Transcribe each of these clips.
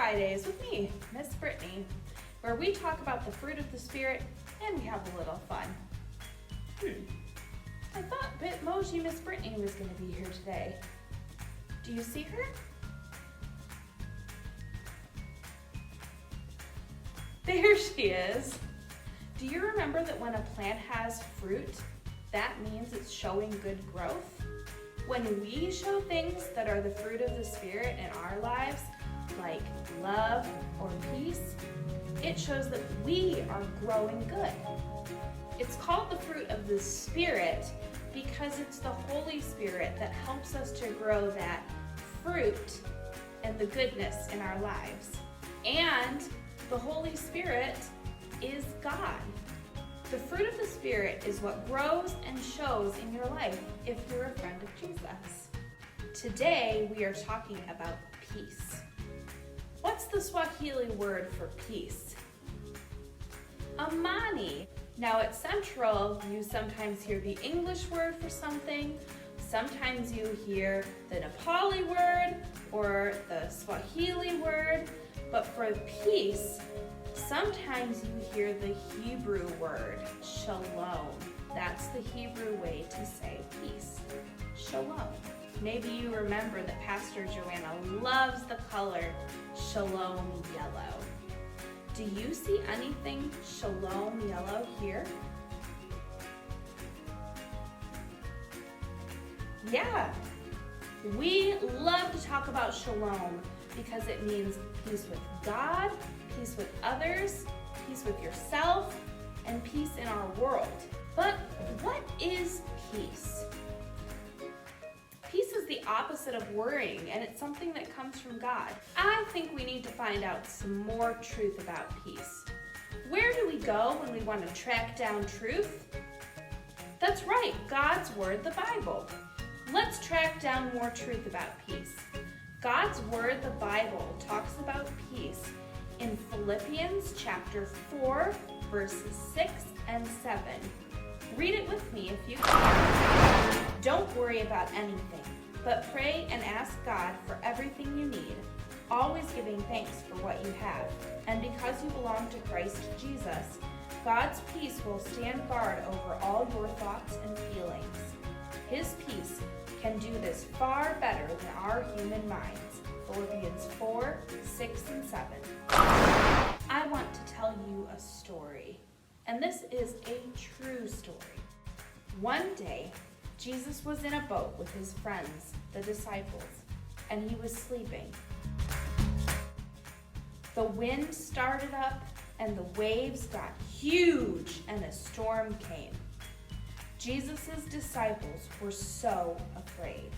Fridays with me, Miss Britany, where we talk about the fruit of the Spirit and we have a little fun. I thought Bitmoji Miss Britany was going to be here today. Do you see her? There she is. Do you remember that when a plant has fruit, that means it's showing good growth? When we show things that are the fruit of the Spirit in our lives, like love or peace, it shows that we are growing good. It's called the fruit of the Spirit because it's the Holy Spirit that helps us to grow that fruit and the goodness in our lives. And the Holy Spirit is God. The fruit of the Spirit is what grows and shows in your life if you're a friend of Jesus. Today we are talking about peace. What's the Swahili word for peace? AMANI. Now at Central, you sometimes hear the English word for something, sometimes you hear the Nepali word or the Swahili word, but for peace, sometimes you hear the Hebrew word, shalom. That's the Hebrew way to say peace, shalom. Maybe you remember that Pastor Joanna loves the color shalom yellow. Do you see anything shalom yellow here? Yeah, we love to talk about shalom because it means peace with God, peace with others, peace with yourself, and peace in our world. But what is peace? Peace is the opposite of worrying, and it's something that comes from God. I think we need to find out some more truth about peace. Where do we go when we want to track down truth? That's right, God's Word, the Bible. Let's track down more truth about peace. God's Word, the Bible, talks about peace in Philippians chapter 4, verses 6 and 7. Read it with me if you can. Don't worry about anything, but pray and ask God for everything you need, always giving thanks for what you have. And because you belong to Christ Jesus, God's peace will stand guard over all your thoughts and feelings. His peace can do this far better than our human minds. Philippians 4, 6, and 7. I want to tell you a story, and this is a true story. One day, Jesus was in a boat with his friends, the disciples, and he was sleeping. The wind started up, and the waves got huge, and a storm came. Jesus' disciples were so afraid.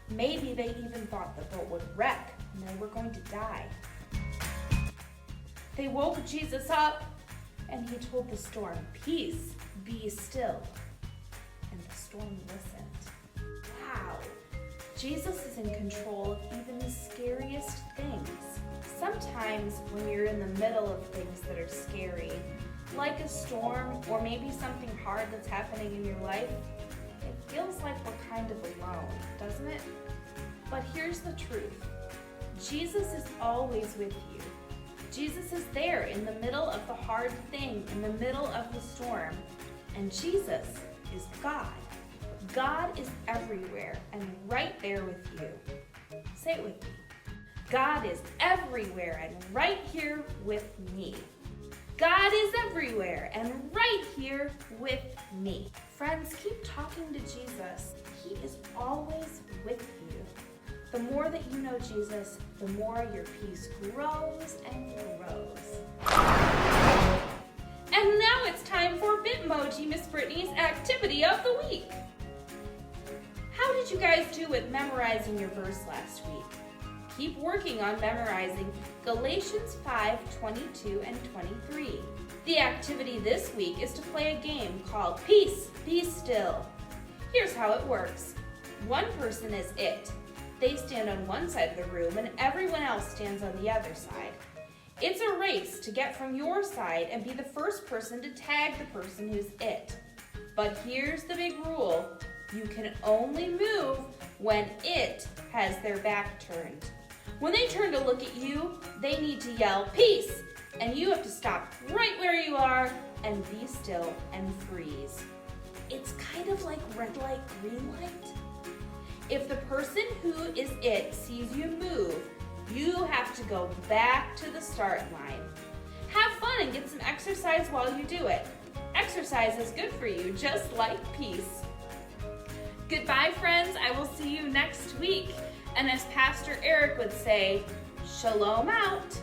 Maybe they even thought the boat would wreck and they were going to die. They woke Jesus up and he told the storm, "Peace, be still." And the storm listened. Wow, Jesus is in control of even the scariest things. Sometimes when you're in the middle of things that are scary, like a storm or maybe something hard that's happening in your life, it feels like we're kind of alone, doesn't it? But here's the truth. Jesus is always with you. Jesus is there in the middle of the hard thing, in the middle of the storm. And Jesus is God. God is everywhere and right there with you. Say it with me. God is everywhere and right here with me. God is everywhere and right here with me. Friends, keep talking to Jesus. He is always with you. The more that you know Jesus, the more your peace grows and grows. And now it's time for Bitmoji Miss Britany's activity of the week. How did you guys do with memorizing your verse last week? Keep working on memorizing Galatians 5:22 and 23. The activity this week is to play a game called Peace, Be Still. Here's how it works. One person is it. They stand on one side of the room and everyone else stands on the other side. It's a race to get from your side and be the first person to tag the person who's it. But here's the big rule. You can only move when it has their back turned. When they turn to look at you, they need to yell, peace, and you have to stop right where you are and be still and freeze. It's kind of like red light, green light. If the person who is it sees you move, you have to go back to the start line. Have fun and get some exercise while you do it. Exercise is good for you, just like peace. Goodbye, friends. I will see you next week. And as Pastor Eric would say, shalom out.